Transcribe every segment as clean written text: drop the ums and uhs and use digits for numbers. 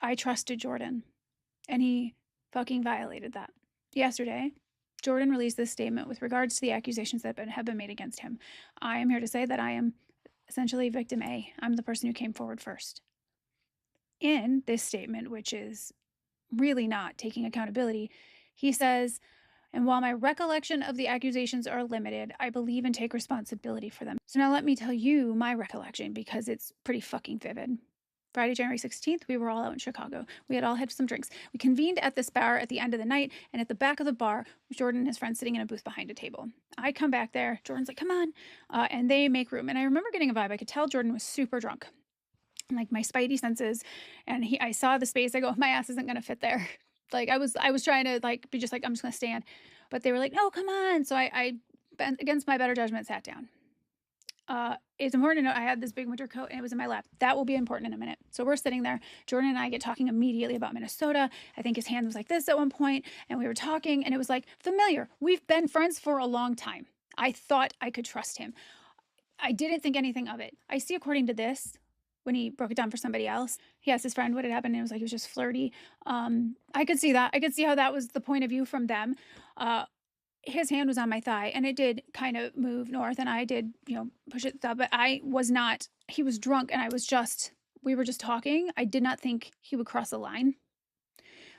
I trusted Jordan, and he fucking violated that. Yesterday, Jordan released this statement with regards to the accusations that have been made against him. I am here to say that I am essentially victim A. I'm the person who came forward first. In this statement, which is really not taking accountability, he says, and while my recollection of the accusations are limited, I believe and take responsibility for them. So now let me tell you my recollection, because it's pretty fucking vivid. Friday, January 16th, we were all out in Chicago. We had all had some drinks. We convened at this bar at the end of the night, and at the back of the bar, Jordan and his friend sitting in a booth behind a table. I come back there. Jordan's like, come on. And they make room. And I remember getting a vibe. I could tell Jordan was super drunk. Like my spidey senses, and I saw the space. I go, my ass isn't going to fit there. Like I was trying to like be just like, I'm just going to stand. But they were like, no, come on. So I against my better judgment, sat down. It's important to note I had this big winter coat and it was in my lap. That will be important in a minute. So we're sitting there. Jordan and I get talking immediately about Minnesota. I think his hand was like this at one point, and we were talking, and it was like familiar. We've been friends for a long time. I thought I could trust him. I didn't think anything of it. I see, according to this, when he broke it down for somebody else, he asked his friend what had happened, and it was like he was just flirty. I could see that. I could see how that was the point of view from them. His hand was on my thigh, and it did kind of move north, and I did, push it up, but I was not, he was drunk, and we were just talking. I did not think he would cross the line.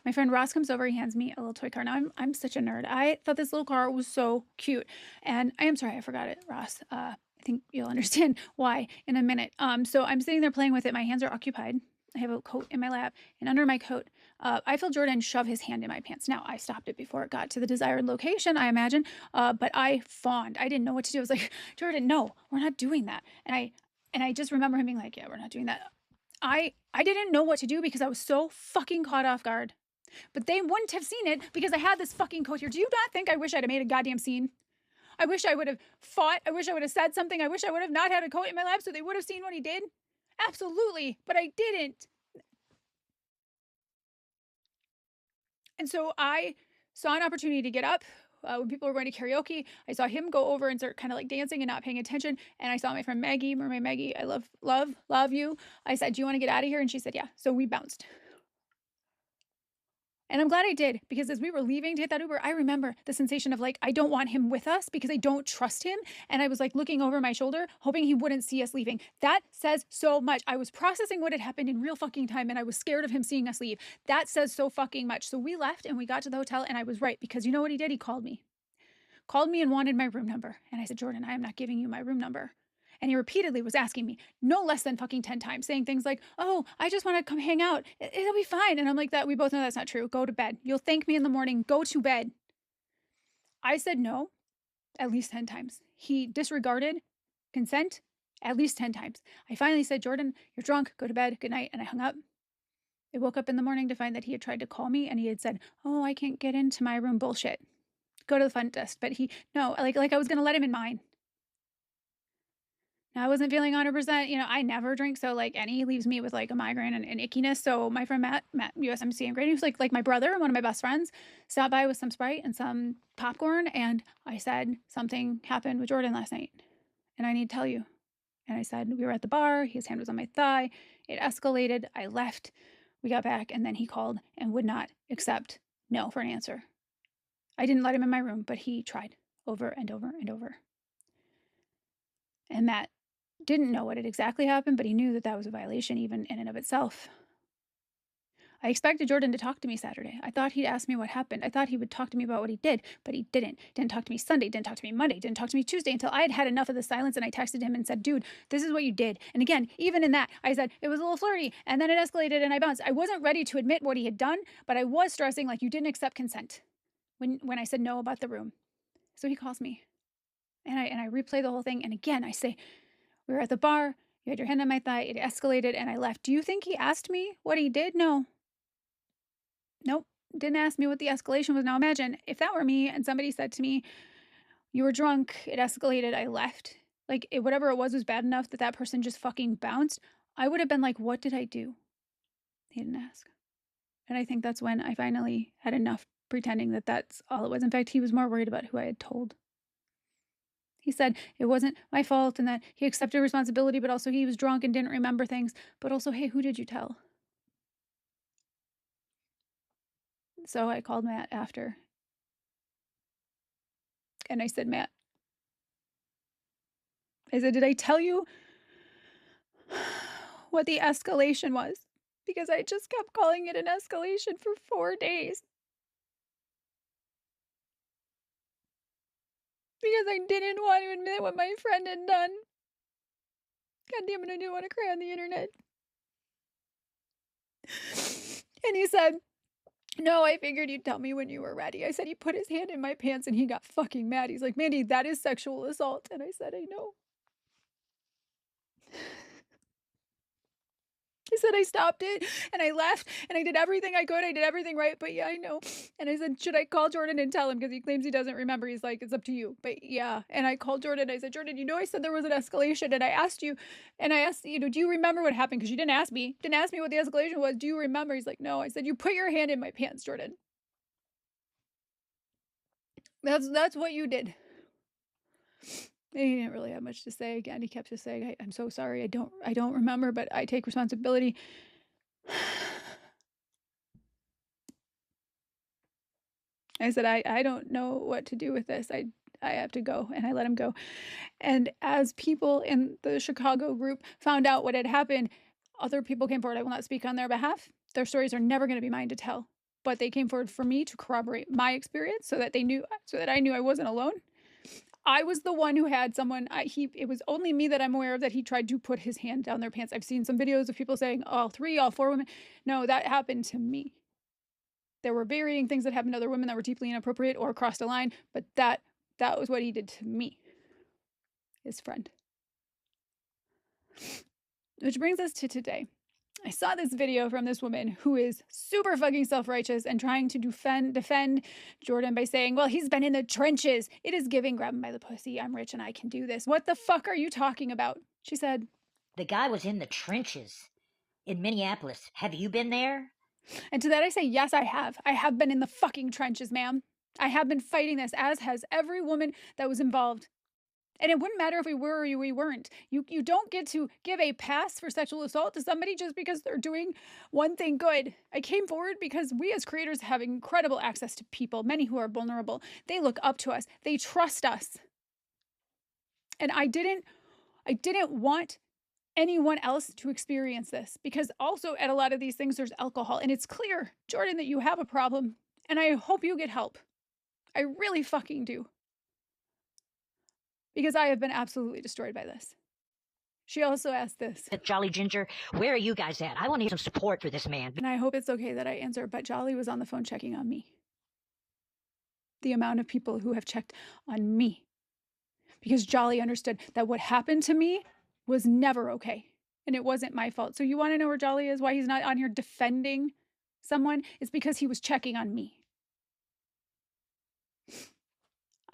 My friend Ross comes over, he hands me a little toy car. Now, I'm such a nerd. I thought this little car was so cute, and I am sorry, I forgot it, Ross. I think you'll understand why in a minute. So I'm sitting there playing with it. My hands are occupied. I have a coat in my lap, and under my coat, I feel Jordan shove his hand in my pants. Now, I stopped it before it got to the desired location, I imagine, but I fawned. I didn't know what to do. I was like, Jordan, no, we're not doing that. And I just remember him being like, yeah, we're not doing that. I didn't know what to do because I was so fucking caught off guard. But they wouldn't have seen it because I had this fucking coat here. Do you not think I wish I'd have made a goddamn scene? I wish I would have fought. I wish I would have said something. I wish I would have not had a coat in my lap so they would have seen what he did. Absolutely, but I didn't. And so I saw an opportunity to get up when people were going to karaoke. I saw him go over and start kind of like dancing and not paying attention. And I saw my friend Maggie, Mermaid Maggie, I love you. I said, do you want to get out of here? And she said, yeah. So we bounced. And I'm glad I did, because as we were leaving to hit that Uber, I remember the sensation of like, I don't want him with us because I don't trust him. And I was like looking over my shoulder, hoping he wouldn't see us leaving. That says so much. I was processing what had happened in real fucking time, and I was scared of him seeing us leave. That says so fucking much. So we left and we got to the hotel, and I was right, because you know what he did? He called me and wanted my room number. And I said, Jordan, I am not giving you my room number. And he repeatedly was asking me no less than fucking 10 times, saying things like, oh, I just want to come hang out. It'll be fine. And I'm like, that we both know that's not true. Go to bed. You'll thank me in the morning. Go to bed. I said no at least 10 times. He disregarded consent at least 10 times. I finally said, Jordan, you're drunk. Go to bed. Good night. And I hung up. I woke up in the morning to find that he had tried to call me, and he had said, oh, I can't get into my room. Bullshit. Go to the front desk. But like I was going to let him in mine. Now, I wasn't feeling 100%, I never drink. So like any leaves me with like a migraine and ickiness. So my friend Matt, USMC and Grady, who's like my brother and one of my best friends, stopped by with some Sprite and some popcorn. And I said, something happened with Jordan last night, and I need to tell you. And I said, we were at the bar. His hand was on my thigh. It escalated. I left. We got back, and then he called and would not accept no for an answer. I didn't let him in my room, but he tried over and over and over. And Matt didn't know what had exactly happened, but he knew that was a violation even in and of itself. I expected Jordan to talk to me Saturday. I thought he'd ask me what happened. I thought he would talk to me about what he did, but he didn't. Didn't talk to me Sunday, didn't talk to me Monday, didn't talk to me Tuesday, until I had had enough of the silence, and I texted him and said, dude, this is what you did. And again, even in that, I said, it was a little flirty, and then it escalated and I bounced. I wasn't ready to admit what he had done, but I was stressing like, you didn't accept consent when I said no about the room. So he calls me, and I replay the whole thing. And again, I say, we were at the bar. You had your hand on my thigh. It escalated, and I left. Do you think he asked me what he did? No. Nope. Didn't ask me what the escalation was. Now imagine if that were me and somebody said to me, you were drunk, it escalated, I left. Like, whatever it was bad enough that person just fucking bounced. I would have been like, what did I do? He didn't ask. And I think that's when I finally had enough pretending that that's all it was. In fact, he was more worried about who I had told. He said it wasn't my fault and that he accepted responsibility, but also he was drunk and didn't remember things. But also, hey, who did you tell? So I called Matt after. And I said, Matt, I said, did I tell you what the escalation was? Because I just kept calling it an escalation for 4 days. Because I didn't want to admit what my friend had done. God damn it, I didn't want to cry on the internet. And he said, no, I figured you'd tell me when you were ready. I said, he put his hand in my pants and he got fucking mad. He's like, Mandy, that is sexual assault. And I said, I know. I said, I stopped it and I left and I did everything I could. I did everything right. But yeah, I know. And I said, should I call Jordan and tell him? Because he claims he doesn't remember. He's like, it's up to you. But yeah. And I called Jordan. I said, Jordan, you know, I said there was an escalation. And I asked you, do you remember what happened? Because you didn't ask me. Didn't ask me what the escalation was. Do you remember? He's like, no. I said, you put your hand in my pants, Jordan. That's what you did. He didn't really have much to say. Again, he kept just saying, I'm so sorry. I don't remember, but I take responsibility. I said, I don't know what to do with this. I have to go. And I let him go. And as people in the Chicago group found out what had happened, other people came forward. I will not speak on their behalf. Their stories are never going to be mine to tell. But they came forward for me to corroborate my experience so that I knew I wasn't alone. I was the one who had someone, it was only me that I'm aware of that he tried to put his hand down their pants. I've seen some videos of people saying all 4 women. No, that happened to me. There were varying things that happened to other women that were deeply inappropriate or crossed a line, but that was what he did to me, his friend. Which brings us to today. I saw this video from this woman who is super fucking self-righteous and trying to defend Jordan by saying, well, he's been in the trenches. It is giving grab him by the pussy. I'm rich and I can do this. What the fuck are you talking about? She said, the guy was in the trenches in Minneapolis. Have you been there? And to that I say, yes, I have. I have been in the fucking trenches, ma'am. I have been fighting this, as has every woman that was involved. And it wouldn't matter if we were or we weren't. You don't get to give a pass for sexual assault to somebody just because they're doing one thing good. I came forward because we as creators have incredible access to people, many who are vulnerable. They look up to us. They trust us. And I didn't want anyone else to experience this, because also at a lot of these things there's alcohol, and it's clear, Jordan, that you have a problem, and I hope you get help. I really fucking do. Because I have been absolutely destroyed by this. She also asked this. Jolly Ginger, where are you guys at? I want to get some support for this man. And I hope it's okay that I answer, but Jolly was on the phone checking on me. The amount of people who have checked on me. Because Jolly understood that what happened to me was never okay. And it wasn't my fault. So you want to know where Jolly is? Why he's not on here defending someone? It's because he was checking on me.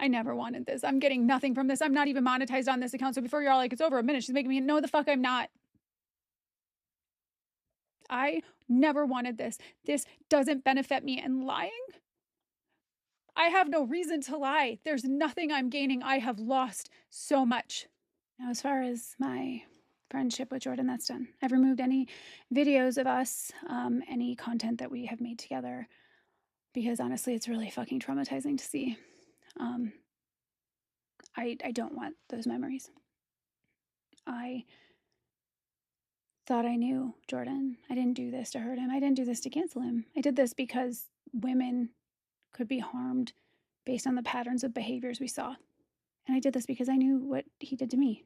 I never wanted this. I'm getting nothing from this. I'm not even monetized on this account. So before you're all like, it's over a minute, she's making me, no, the fuck I'm not. I never wanted this. This doesn't benefit me. And lying? I have no reason to lie. There's nothing I'm gaining. I have lost so much. Now, as far as my friendship with Jordan, that's done. I've removed any videos of us, any content that we have made together, because honestly, it's really fucking traumatizing to see. I don't want those memories. I thought I knew Jordan. I didn't do this to hurt him. I didn't do this to cancel him. I did this because women could be harmed based on the patterns of behaviors we saw. And I did this because I knew what he did to me.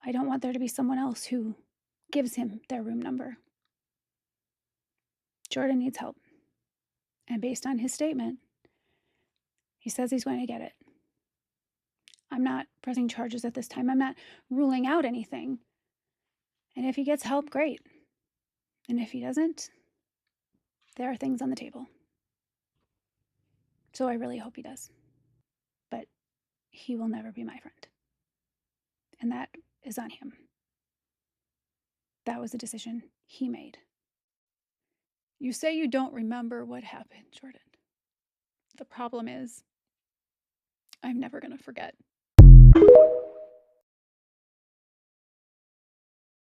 I don't want there to be someone else who gives him their room number. Jordan needs help. And based on his statement, he says he's going to get it. I'm not pressing charges at this time. I'm not ruling out anything. And if he gets help, great. And if he doesn't, there are things on the table. So I really hope he does. But he will never be my friend. And that is on him. That was a decision he made. You say you don't remember what happened, Jordan. The problem is, I'm never going to forget.